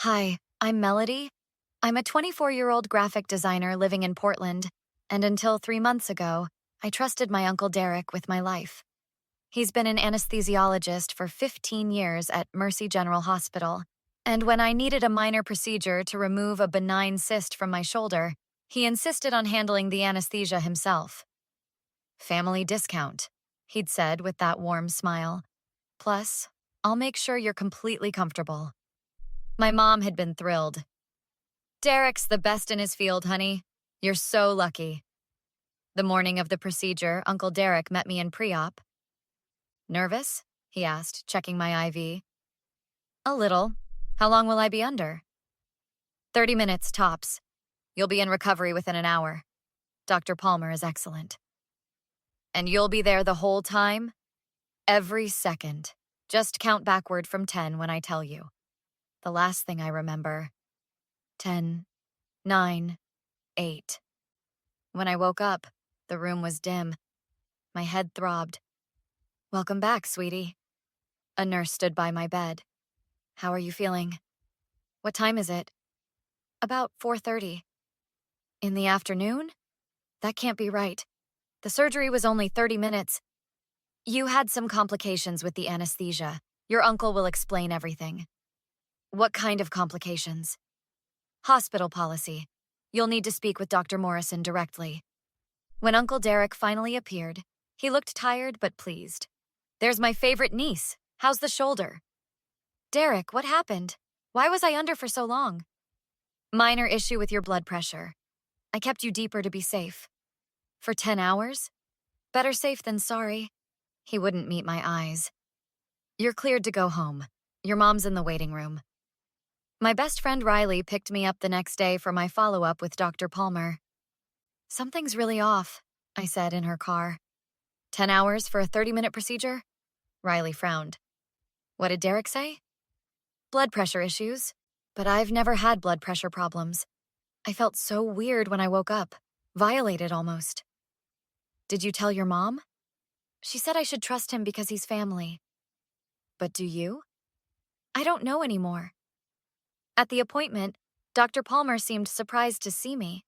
Hi, I'm Melody. I'm a 24-year-old graphic designer living in Portland, and until 3 months ago, I trusted my Uncle Derek with my life. He's been an anesthesiologist for 15 years at Mercy General Hospital, and when I needed a minor procedure to remove a benign cyst from my shoulder, he insisted on handling the anesthesia himself. Family discount, he'd said with that warm smile. Plus, I'll make sure you're completely comfortable. My mom had been thrilled. Derek's the best in his field, honey. You're so lucky. The morning of the procedure, Uncle Derek met me in pre-op. Nervous? He asked, checking my IV. A little. How long will I be under? 30 minutes tops. You'll be in recovery within an hour. Dr. Palmer is excellent. And you'll be there the whole time? Every second. Just count backward from 10 when I tell you. The last thing I remember. 10, 9, 8. When I woke up, the room was dim. My head throbbed. Welcome back, sweetie. A nurse stood by my bed. How are you feeling? What time is it? About 4:30. In the afternoon? That can't be right. The surgery was only 30 minutes. You had some complications with the anesthesia. Your uncle will explain everything. What kind of complications? Hospital policy. You'll need to speak with Dr. Morrison directly. When Uncle Derek finally appeared, he looked tired but pleased. There's my favorite niece. How's the shoulder? Derek, what happened? Why was I under for so long? Minor issue with your blood pressure. I kept you deeper to be safe. For 10 hours? Better safe than sorry. He wouldn't meet my eyes. You're cleared to go home. Your mom's in the waiting room. My best friend Riley picked me up the next day for my follow-up with Dr. Palmer. Something's really off, I said in her car. 10 hours for a 30-minute procedure? Riley frowned. What did Derek say? Blood pressure issues. But I've never had blood pressure problems. I felt so weird when I woke up. Violated almost. Did you tell your mom? She said I should trust him because he's family. But do you? I don't know anymore. At the appointment, Dr. Palmer seemed surprised to see me.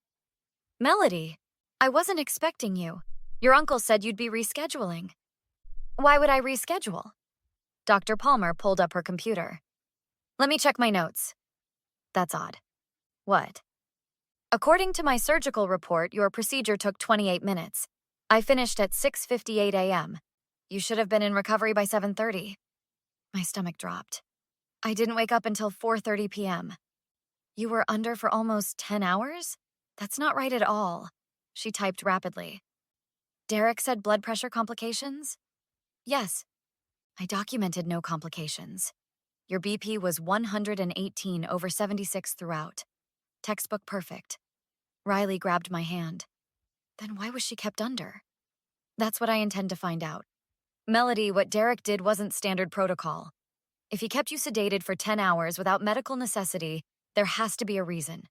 Melody, I wasn't expecting you. Your uncle said you'd be rescheduling. Why would I reschedule? Dr. Palmer pulled up her computer. Let me check my notes. That's odd. What? According to my surgical report, your procedure took 28 minutes. I finished at 6:58 a.m. You should have been in recovery by 7:30. My stomach dropped. I didn't wake up until 4:30 p.m. You were under for almost 10 hours? That's not right at all. She typed rapidly. Derek said blood pressure complications? Yes. I documented no complications. Your BP was 118/76 throughout. Textbook perfect. Riley grabbed my hand. Then why was she kept under? That's what I intend to find out. Melody, what Derek did wasn't standard protocol. If he kept you sedated for 10 hours without medical necessity, there has to be a reason.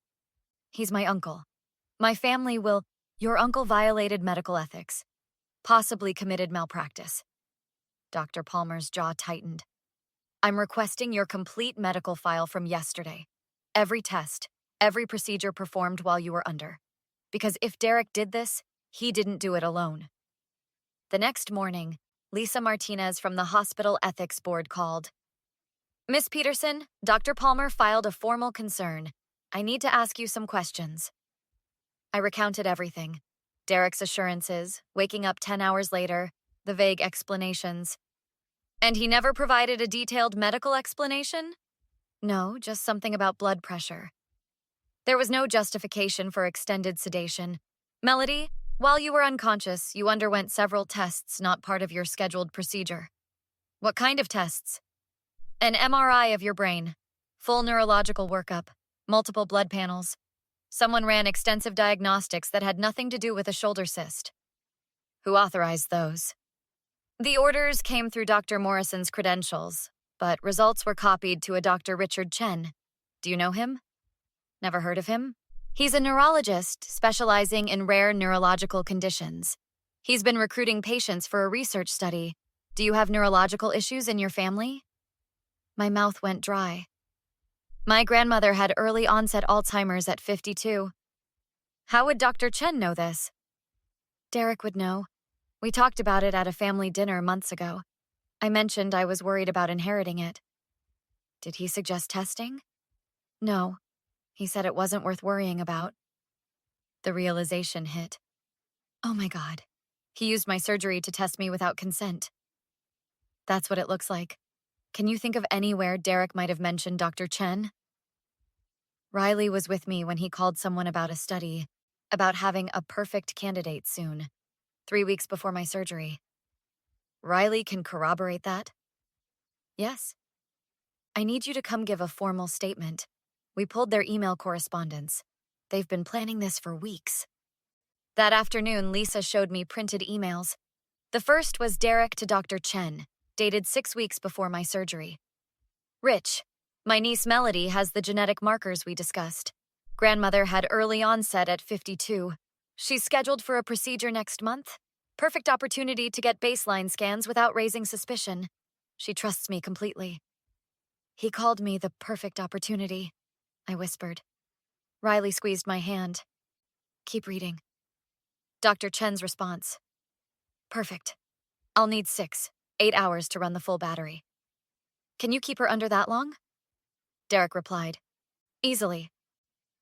He's my uncle. My family will... Your uncle violated medical ethics. Possibly committed malpractice. Dr. Palmer's jaw tightened. I'm requesting your complete medical file from yesterday. Every test, every procedure performed while you were under. Because if Derek did this, he didn't do it alone. The next morning, Lisa Martinez from the Hospital Ethics Board called. Miss Peterson, Dr. Palmer filed a formal concern. I need to ask you some questions. I recounted everything. Derek's assurances, waking up 10 hours later, the vague explanations. And he never provided a detailed medical explanation? No, just something about blood pressure. There was no justification for extended sedation. Melody, while you were unconscious, you underwent several tests not part of your scheduled procedure. What kind of tests? An MRI of your brain, full neurological workup, multiple blood panels. Someone ran extensive diagnostics that had nothing to do with a shoulder cyst. Who authorized those? The orders came through Dr. Morrison's credentials, but results were copied to a Dr. Richard Chen. Do you know him? Never heard of him? He's a neurologist specializing in rare neurological conditions. He's been recruiting patients for a research study. Do you have neurological issues in your family? My mouth went dry. My grandmother had early onset Alzheimer's at 52. How would Dr. Chen know this? Derek would know. We talked about it at a family dinner months ago. I mentioned I was worried about inheriting it. Did he suggest testing? No. He said it wasn't worth worrying about. The realization hit. Oh my God. He used my surgery to test me without consent. That's what it looks like. Can you think of anywhere Derek might have mentioned Dr. Chen? Riley was with me when he called someone about a study, about having a perfect candidate soon, 3 weeks before my surgery. Riley can corroborate that? Yes. I need you to come give a formal statement. We pulled their email correspondence. They've been planning this for weeks. That afternoon, Lisa showed me printed emails. The first was Derek to Dr. Chen, dated 6 weeks before my surgery. Rich, my niece Melody has the genetic markers we discussed. Grandmother had early onset at 52. She's scheduled for a procedure next month. Perfect opportunity to get baseline scans without raising suspicion. She trusts me completely. He called me the perfect opportunity, I whispered. Riley squeezed my hand. Keep reading. Dr. Chen's response. Perfect. I'll need 8 hours to run the full battery. Can you keep her under that long? Derek replied. Easily.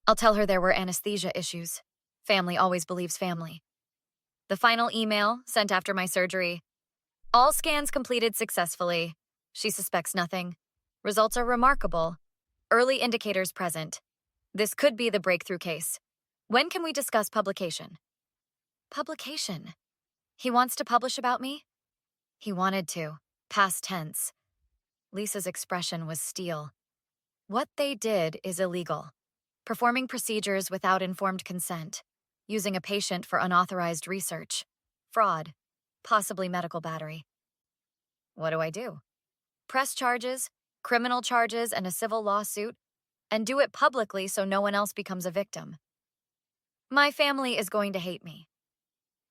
I'll tell her there were anesthesia issues. Family always believes family. The final email, sent after my surgery. All scans completed successfully. She suspects nothing. Results are remarkable. Early indicators present. This could be the breakthrough case. When can we discuss publication? Publication? He wants to publish about me? He wanted to. Past tense. Lisa's expression was steel. What they did is illegal. Performing procedures without informed consent. Using a patient for unauthorized research. Fraud. Possibly medical battery. What do I do? Press charges, criminal charges, and a civil lawsuit, and do it publicly so no one else becomes a victim. My family is going to hate me.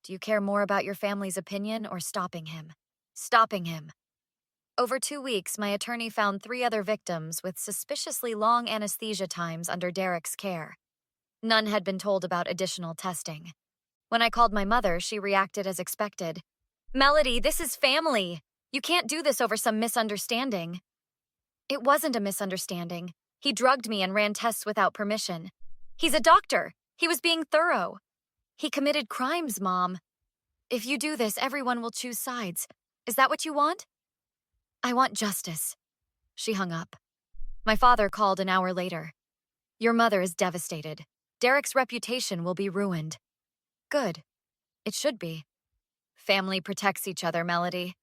Do you care more about your family's opinion or stopping him? Stopping him. Over 2 weeks, my attorney found 3 other victims with suspiciously long anesthesia times under Derek's care. None had been told about additional testing. When I called my mother, she reacted as expected. Melody, this is family. You can't do this over some misunderstanding. It wasn't a misunderstanding. He drugged me and ran tests without permission. He's a doctor. He was being thorough. He committed crimes, Mom. If you do this, everyone will choose sides. Is that what you want? I want justice. She hung up. My father called an hour later. Your mother is devastated. Derek's reputation will be ruined. Good. It should be. Family protects each other, Melody.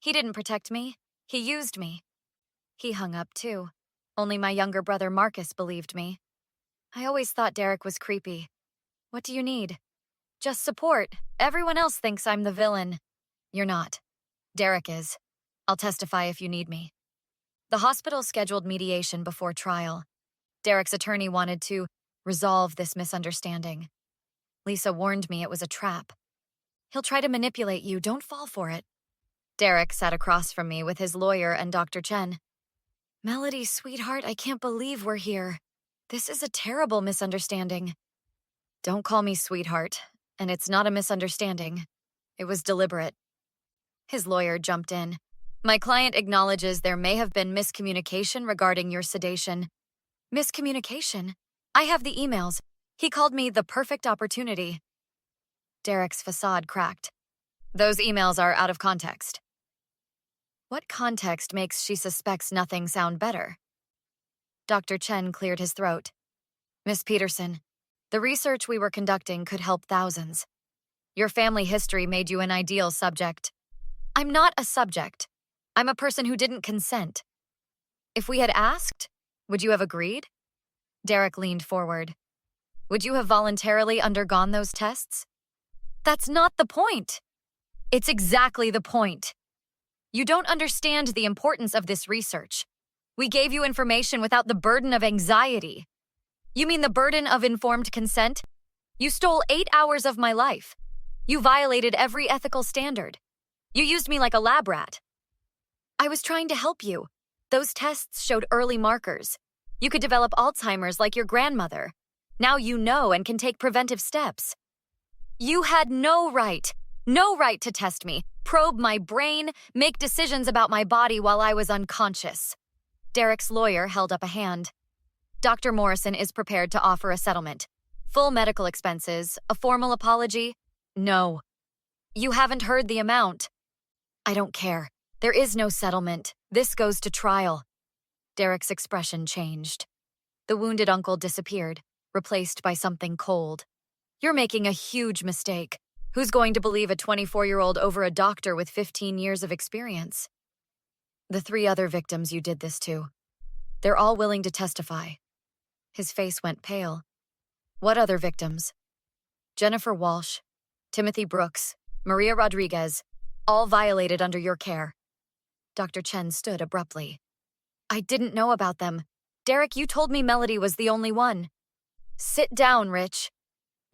He didn't protect me. He used me. He hung up too. Only my younger brother Marcus believed me. I always thought Derek was creepy. What do you need? Just support. Everyone else thinks I'm the villain. You're not. Derek is. I'll testify if you need me. The hospital scheduled mediation before trial. Derek's attorney wanted to resolve this misunderstanding. Lisa warned me it was a trap. He'll try to manipulate you. Don't fall for it. Derek sat across from me with his lawyer and Dr. Chen. Melody, sweetheart, I can't believe we're here. This is a terrible misunderstanding. Don't call me sweetheart, and it's not a misunderstanding. It was deliberate. His lawyer jumped in. My client acknowledges there may have been miscommunication regarding your sedation. Miscommunication? I have the emails. He called me the perfect opportunity. Derek's facade cracked. Those emails are out of context. What context makes she suspects nothing sound better? Dr. Chen cleared his throat. Miss Peterson, the research we were conducting could help thousands. Your family history made you an ideal subject. I'm not a subject. I'm a person who didn't consent. If we had asked, would you have agreed? Derek leaned forward. Would you have voluntarily undergone those tests? That's not the point. It's exactly the point. You don't understand the importance of this research. We gave you information without the burden of anxiety. You mean the burden of informed consent? You stole 8 hours of my life. You violated every ethical standard. You used me like a lab rat. I was trying to help you. Those tests showed early markers. You could develop Alzheimer's like your grandmother. Now you know and can take preventive steps. You had no right to test me, probe my brain, make decisions about my body while I was unconscious. Derek's lawyer held up a hand. Dr. Morrison is prepared to offer a settlement. Full medical expenses, a formal apology. No. You haven't heard the amount. I don't care. There is no settlement. This goes to trial. Derek's expression changed. The wounded uncle disappeared, replaced by something cold. You're making a huge mistake. Who's going to believe a 24-year-old over a doctor with 15 years of experience? The 3 other victims you did this to. They're all willing to testify. His face went pale. What other victims? Jennifer Walsh, Timothy Brooks, Maria Rodriguez, all violated under your care. Dr. Chen stood abruptly. I didn't know about them. Derek, you told me Melody was the only one. Sit down, Rich.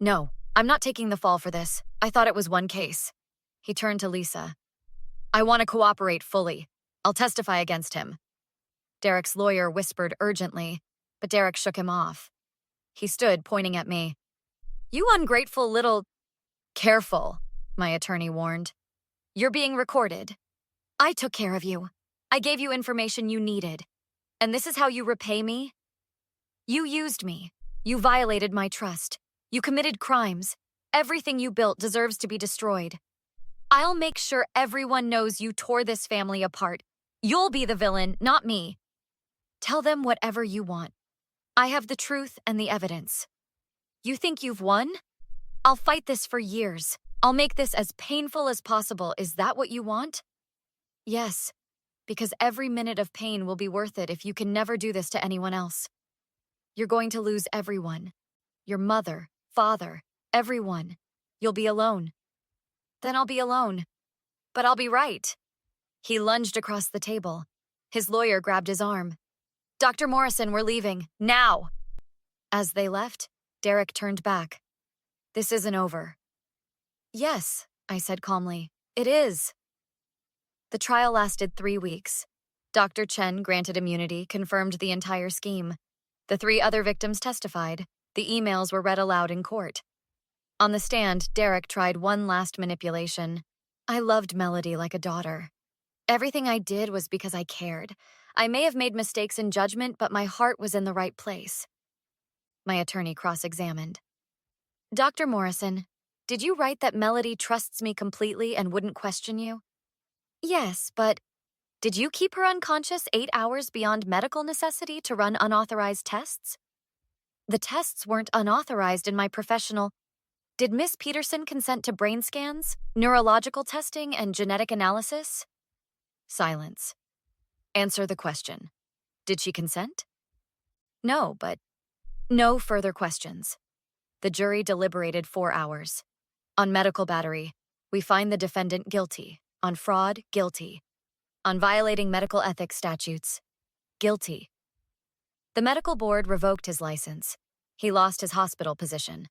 No, I'm not taking the fall for this. I thought it was one case. He turned to Lisa. I want to cooperate fully. I'll testify against him. Derek's lawyer whispered urgently, but Derek shook him off. He stood, pointing at me. You ungrateful little... Careful, my attorney warned. You're being recorded. I took care of you. I gave you information you needed. And this is how you repay me? You used me. You violated my trust. You committed crimes. Everything you built deserves to be destroyed. I'll make sure everyone knows you tore this family apart. You'll be the villain, not me. Tell them whatever you want. I have the truth and the evidence. You think you've won? I'll fight this for years. I'll make this as painful as possible. Is that what you want? Yes, because every minute of pain will be worth it if you can never do this to anyone else. You're going to lose everyone. Your mother, father, everyone. You'll be alone. Then I'll be alone. But I'll be right. He lunged across the table. His lawyer grabbed his arm. Dr. Morrison, we're leaving. Now! As they left, Derek turned back. This isn't over. Yes, I said calmly. It is. The trial lasted 3 weeks. Dr. Chen granted immunity, confirmed the entire scheme. The 3 other victims testified. The emails were read aloud in court. On the stand, Derek tried one last manipulation. I loved Melody like a daughter. Everything I did was because I cared. I may have made mistakes in judgment, but my heart was in the right place. My attorney cross-examined. Dr. Morrison, did you write that Melody trusts me completely and wouldn't question you? Yes, but did you keep her unconscious 8 hours beyond medical necessity to run unauthorized tests? The tests weren't unauthorized in my professional... Did Miss Peterson consent to brain scans, neurological testing, and genetic analysis? Silence. Answer the question. Did she consent? No, but no further questions. The jury deliberated 4 hours. On medical battery, we find the defendant guilty. On fraud, guilty. On violating medical ethics statutes, guilty. The medical board revoked his license. He lost his hospital position.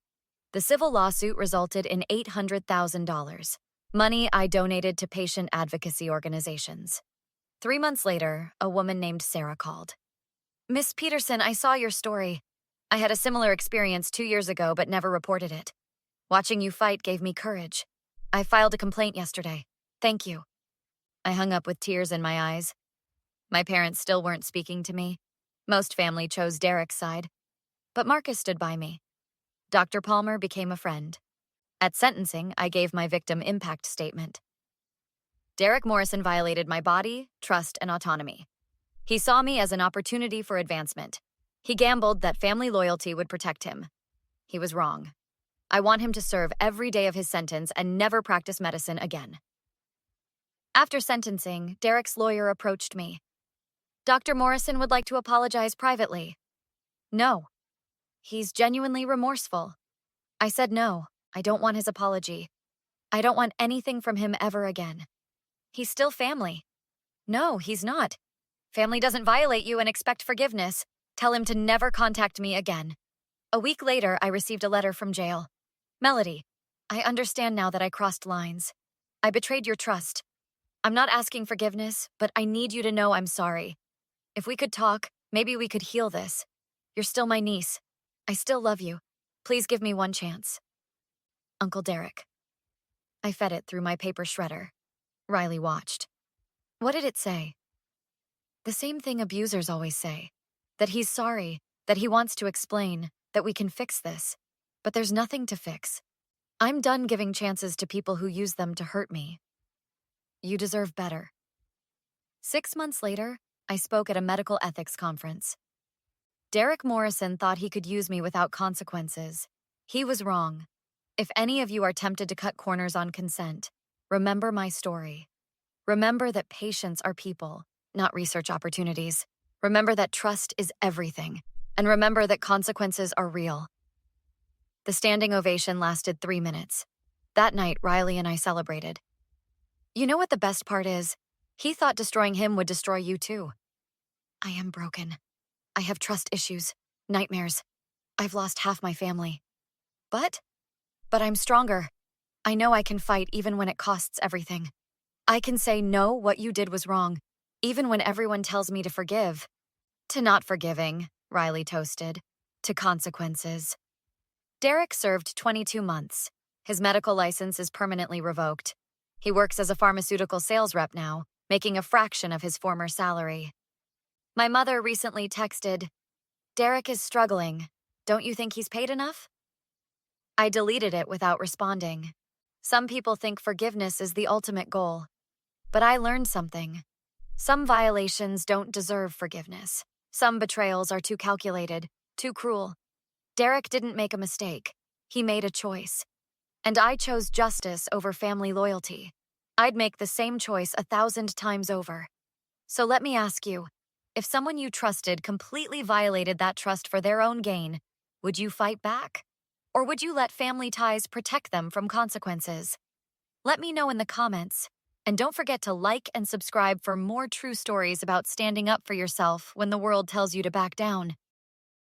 The civil lawsuit resulted in $800,000, money I donated to patient advocacy organizations. 3 months later, a woman named Sarah called. Miss Peterson, I saw your story. I had a similar experience 2 years ago but never reported it. Watching you fight gave me courage. I filed a complaint yesterday. Thank you. I hung up with tears in my eyes. My parents still weren't speaking to me. Most family chose Derek's side. But Marcus stood by me. Dr. Palmer became a friend. At sentencing, I gave my victim impact statement. Derek Morrison violated my body, trust, and autonomy. He saw me as an opportunity for advancement. He gambled that family loyalty would protect him. He was wrong. I want him to serve every day of his sentence and never practice medicine again. After sentencing, Derek's lawyer approached me. Dr. Morrison would like to apologize privately. No. He's genuinely remorseful. I said no. I don't want his apology. I don't want anything from him ever again. He's still family. No, he's not. Family doesn't violate you and expect forgiveness. Tell him to never contact me again. A week later, I received a letter from jail. Melody, I understand now that I crossed lines. I betrayed your trust. I'm not asking forgiveness, but I need you to know I'm sorry. If we could talk, Maybe we could heal this. You're still my niece. I still love you. Please give me one chance. Uncle Derek. I fed it through my paper shredder. Riley watched. What did it say? The same thing abusers always say. That he's sorry, that he wants to explain, that we can fix this. But there's nothing to fix. I'm done giving chances to people who use them to hurt me. You deserve better. 6 months later, I spoke at a medical ethics conference. Derek Morrison thought he could use me without consequences. He was wrong. If any of you are tempted to cut corners on consent, remember my story. Remember that patients are people, not research opportunities. Remember that trust is everything. And remember that consequences are real. The standing ovation lasted 3 minutes. That night, Riley and I celebrated. You know what the best part is? He thought destroying him would destroy you too. I am broken. I have trust issues, nightmares. I've lost half my family. But I'm stronger. I know I can fight even when it costs everything. I can say, no, what you did was wrong, even when everyone tells me to forgive. To not forgiving, Riley toasted. To consequences. Derek served 22 months. His medical license is permanently revoked. He works as a pharmaceutical sales rep now, making a fraction of his former salary. My mother recently texted, Derek is struggling. Don't you think he's paid enough? I deleted it without responding. Some people think forgiveness is the ultimate goal. But I learned something. Some violations don't deserve forgiveness. Some betrayals are too calculated, too cruel. Derek didn't make a mistake. He made a choice. And I chose justice over family loyalty. I'd make the same choice 1,000 times over. So let me ask you, if someone you trusted completely violated that trust for their own gain, would you fight back? Or would you let family ties protect them from consequences? Let me know in the comments. And don't forget to like and subscribe for more true stories about standing up for yourself when the world tells you to back down.